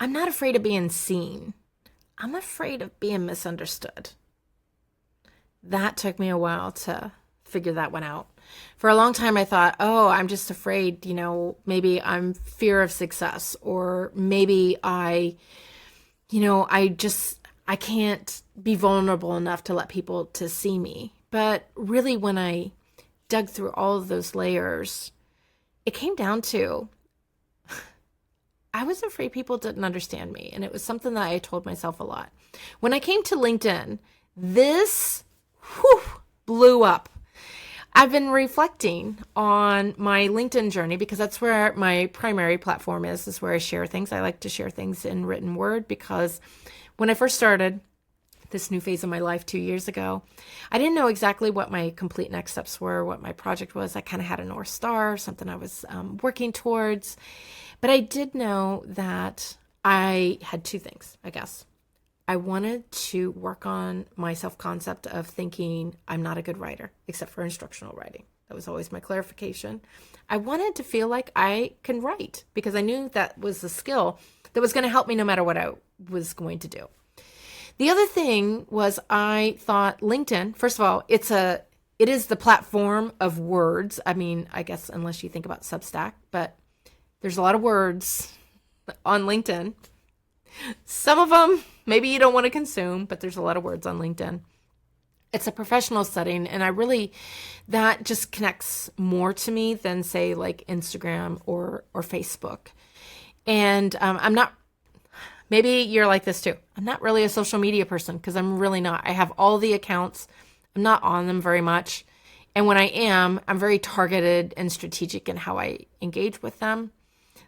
I'm not afraid of being seen. I'm afraid of being misunderstood. That took me a while to figure that one out. For a long time, I thought, oh, I'm just afraid, maybe I'm fear of success, or maybe I can't be vulnerable enough to let people to see me. But really, when I dug through all of those layers, it came down to I was afraid people didn't understand me. And it was something that I told myself a lot. When I came to LinkedIn, this blew up. I've been reflecting on my LinkedIn journey because that's where my primary platform is. This is where I share things. I like to share things in written word because when I first started this new phase of my life 2 years ago, I didn't know exactly what my complete next steps were, what my project was. I kind of had a North Star, something I was working towards. But I did know that I had two things, I guess. I wanted to work on my self-concept of thinking I'm not a good writer, except for instructional writing. That was always my clarification. I wanted to feel like I can write because I knew that was a skill that was going to help me no matter what I was going to do. The other thing was I thought LinkedIn, first of all, it is the platform of words. I mean, I guess unless you think about Substack, but there's a lot of words on LinkedIn. Some of them maybe you don't want to consume, but there's a lot of words on LinkedIn. It's a professional setting, and that just connects more to me than say like Instagram or Facebook. And maybe you're like this too. I'm not really a social media person because I'm really not. I have all the accounts. I'm not on them very much. And when I am, I'm very targeted and strategic in how I engage with them.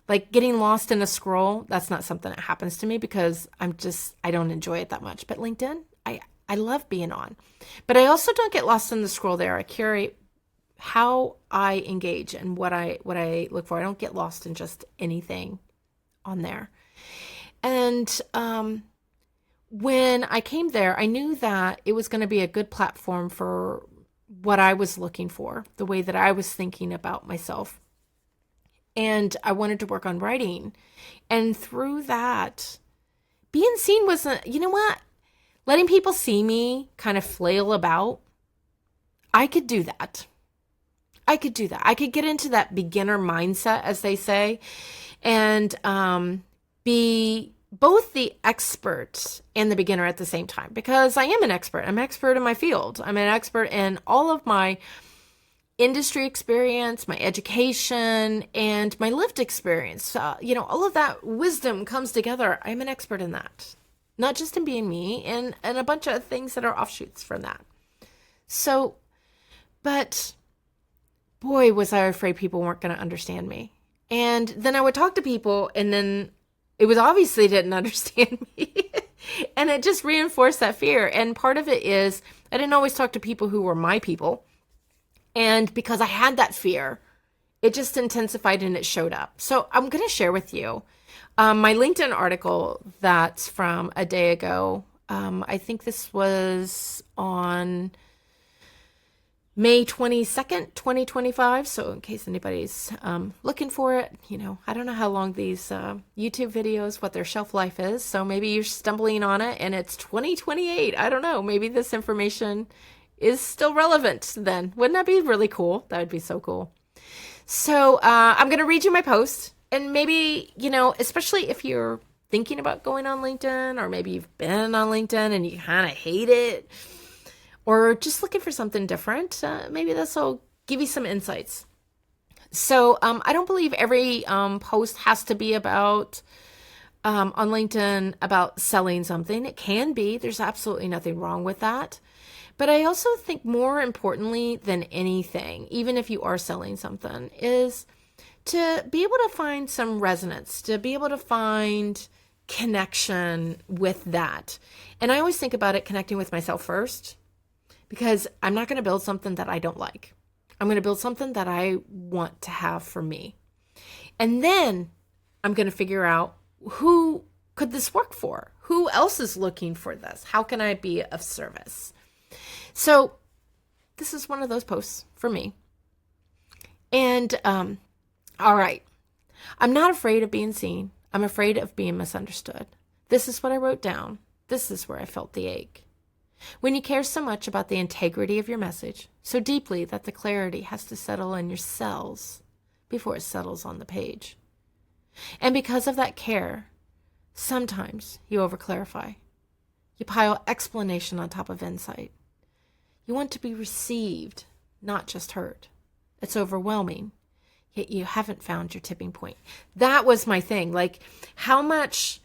Like getting lost in a scroll, that's not something that happens to me because I don't enjoy it that much. But LinkedIn, I love being on. But I also don't get lost in the scroll there. I curate how I engage and what I look for. I don't get lost in just anything on there. And when I came there, I knew that it was going to be a good platform for what I was looking for, the way that I was thinking about myself. And I wanted to work on writing. And through that, being seen wasn't, you know what? Letting people see me kind of flail about, I could do that. I could get into that beginner mindset, as they say, and be both the expert and the beginner at the same time. Because I am an expert. I'm an expert in my field. I'm an expert in all of my industry experience, my education, and my lived experience. All of that wisdom comes together. I'm an expert in that. Not just in being me, and a bunch of things that are offshoots from that. So, but boy, was I afraid people weren't going to understand me. And then I would talk to people, and then it was obviously didn't understand me. And it just reinforced that fear. And part of it is I didn't always talk to people who were my people. And because I had that fear, it just intensified and it showed up. So I'm going to share with you my LinkedIn article that's from a day ago. I think this was on May 22nd, 2025. So in case anybody's looking for it, I don't know how long these YouTube videos, what their shelf life is. So maybe you're stumbling on it and it's 2028. I don't know. Maybe this information is still relevant then. Wouldn't that be really cool? That would be so cool. So I'm going to read you my post. And maybe, especially if you're thinking about going on LinkedIn, or maybe you've been on LinkedIn and you kind of hate it, or just looking for something different, maybe this will give you some insights. So I don't believe every post has to be about, on LinkedIn, about selling something. It can be. There's absolutely nothing wrong with that. But I also think more importantly than anything, even if you are selling something, is to be able to find some resonance, to be able to find connection with that. And I always think about it connecting with myself first, because I'm not going to build something that I don't like. I'm going to build something that I want to have for me. And then I'm going to figure out who could this work for? Who else is looking for this? How can I be of service? So this is one of those posts for me. And all right, I'm not afraid of being seen. I'm afraid of being misunderstood. This is what I wrote down. This is where I felt the ache. When you care so much about the integrity of your message, so deeply that the clarity has to settle in your cells before it settles on the page. And because of that care, sometimes you overclarify. You pile explanation on top of insight. You want to be received, not just heard. It's overwhelming, yet you haven't found your tipping point. That was my thing. Like, how much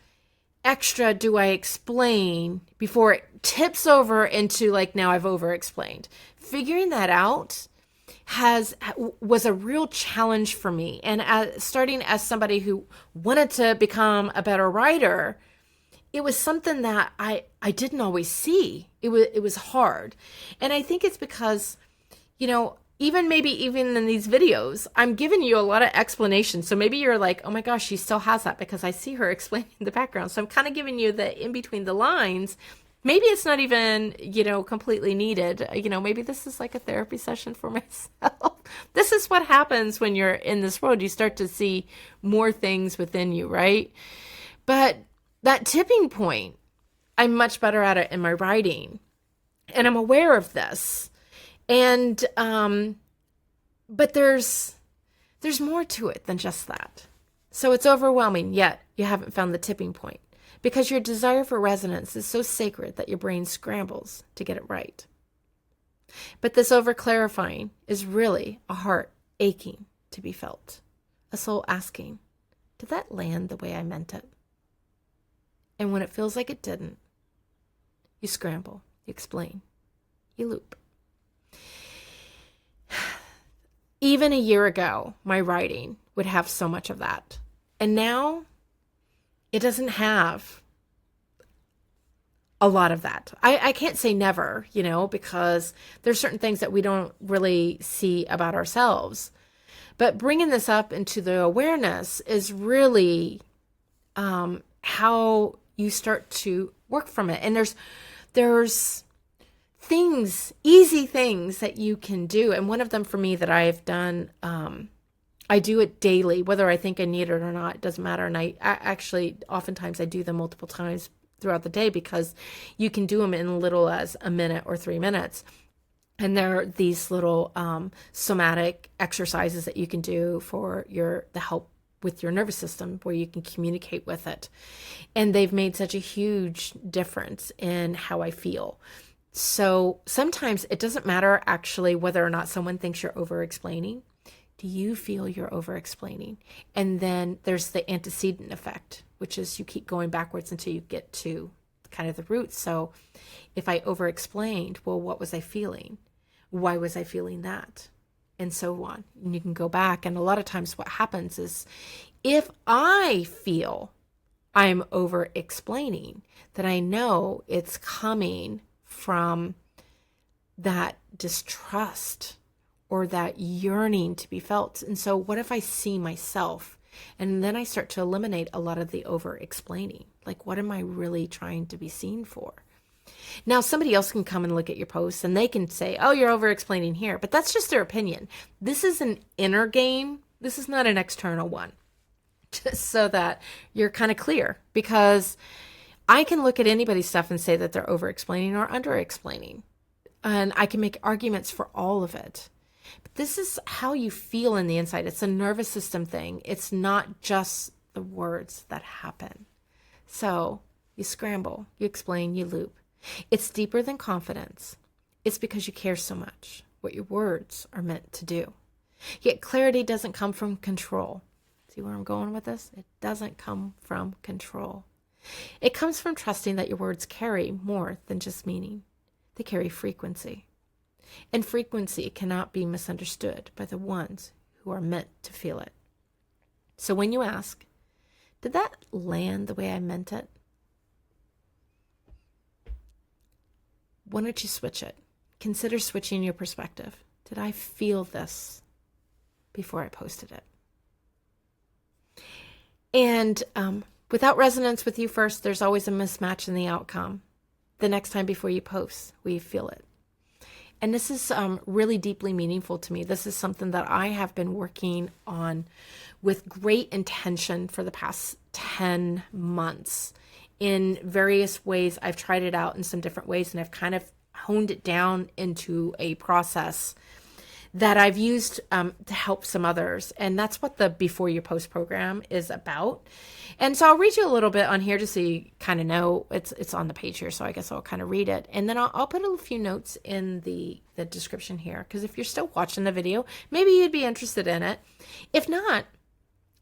extra do I explain before it tips over into, like, now I've over-explained? Figuring that out was a real challenge for me. And starting as somebody who wanted to become a better writer, it was something that I didn't always see. It was hard. And I think it's because, even in these videos, I'm giving you a lot of explanation. So maybe you're like, oh my gosh, she still has that because I see her explaining the background. So I'm kind of giving you the in between the lines. Maybe it's not even, completely needed. Maybe this is like a therapy session for myself. This is what happens when you're in this world. You start to see more things within you, right? But that tipping point, I'm much better at it in my writing. And I'm aware of this. And, but there's more to it than just that. So it's overwhelming, yet you haven't found the tipping point because your desire for resonance is so sacred that your brain scrambles to get it right. But this over-clarifying is really a heart aching to be felt, a soul asking, did that land the way I meant it? And when it feels like it didn't, you scramble, you explain, you loop. Even a year ago, my writing would have so much of that. And now it doesn't have a lot of that. I can't say never, because there's certain things that we don't really see about ourselves. But bringing this up into the awareness is really how you start to work from it. And there's things, easy things that you can do. And one of them for me that I've done, I do it daily, whether I think I need it or not, it doesn't matter. And I actually, oftentimes I do them multiple times throughout the day because you can do them in little as a minute or 3 minutes. And there are these little somatic exercises that you can do for the help with your nervous system where you can communicate with it. And they've made such a huge difference in how I feel. So sometimes it doesn't matter actually whether or not someone thinks you're over-explaining. Do you feel you're over-explaining? And then there's the antecedent effect, which is you keep going backwards until you get to kind of the root. So if I over-explained, well, what was I feeling? Why was I feeling that? And so on. And you can go back. And a lot of times what happens is if I feel I'm over-explaining, that I know it's coming from that distrust or that yearning to be felt. And so what if I see myself and then I start to eliminate a lot of the over-explaining? Like, what am I really trying to be seen for? Now, somebody else can come and look at your posts and they can say, oh, you're over-explaining here, but that's just their opinion. This is an inner game. This is not an external one. Just so that you're kind of clear, because I can look at anybody's stuff and say that they're over-explaining or under-explaining. And I can make arguments for all of it. But this is how you feel in the inside. It's a nervous system thing. It's not just the words that happen. So you scramble, you explain, you loop. It's deeper than confidence. It's because you care so much what your words are meant to do. Yet clarity doesn't come from control. See where I'm going with this? It doesn't come from control. It comes from trusting that your words carry more than just meaning. They carry frequency. And frequency cannot be misunderstood by the ones who are meant to feel it. So when you ask, did that land the way I meant it? Why don't you switch it? Consider switching your perspective. Did I feel this before I posted it? And without resonance with you first, there's always a mismatch in the outcome. The next time before you post, we feel it. And this is really deeply meaningful to me. This is something that I have been working on with great intention for the past 10 months in various ways. I've tried it out in some different ways, and I've kind of honed it down into a process that I've used to help some others. And that's what the Before You Post program is about. And so I'll read you a little bit on here just so you kind of know. It's on the page here, so I guess I'll kind of read it. And then I'll put a few notes in the description here, because if you're still watching the video, maybe you'd be interested in it. If not,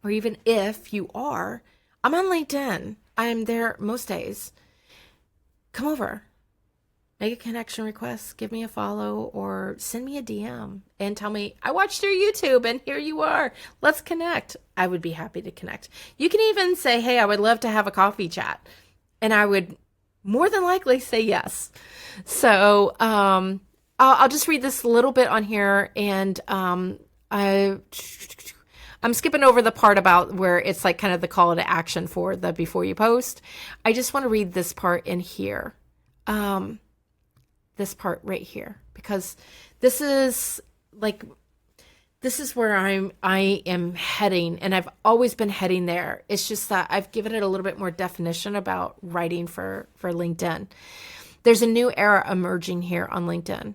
or even if you are, I'm on LinkedIn. I'm there most days. Come over. Make a connection request, give me a follow, or send me a DM and tell me, I watched your YouTube and here you are. Let's connect. I would be happy to connect. You can even say, hey, I would love to have a coffee chat. And I would more than likely say yes. So I'll just read this little bit on here. And I'm skipping over the part about where it's like kind of the call to action for the Before You Post. I just want to read this part in here. This part right here, because this is where I am heading, and I've always been heading there. It's just that I've given it a little bit more definition about writing for LinkedIn. There's a new era emerging here on LinkedIn,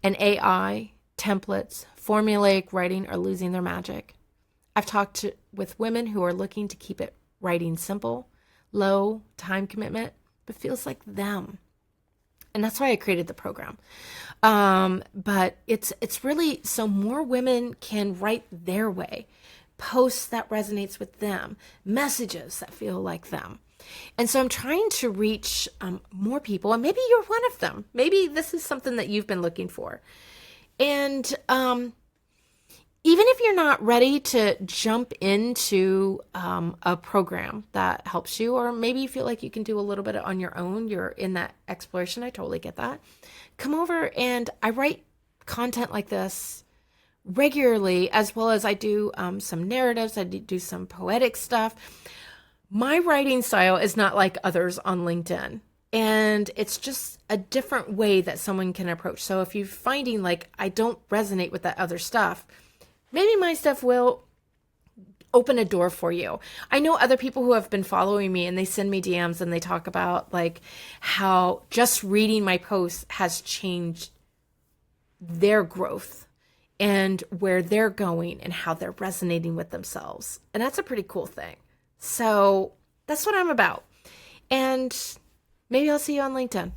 and AI, templates, formulaic writing are losing their magic. I've talked with women who are looking to keep it writing simple, low time commitment, but feels like them. And that's why I created the program. But it's really so more women can write their way, posts that resonates with them, messages that feel like them. And so I'm trying to reach more people, and maybe you're one of them. Maybe this is something that you've been looking for. And even if you're not ready to jump into a program that helps you, or maybe you feel like you can do a little bit on your own, you're in that exploration, I totally get that. Come over, and I write content like this regularly, as well as I do some narratives, I do some poetic stuff. My writing style is not like others on LinkedIn. And it's just a different way that someone can approach. So if you're finding like I don't resonate with that other stuff, maybe my stuff will open a door for you. I know other people who have been following me, and they send me DMs and they talk about like how just reading my posts has changed their growth and where they're going and how they're resonating with themselves. And that's a pretty cool thing. So that's what I'm about. And maybe I'll see you on LinkedIn.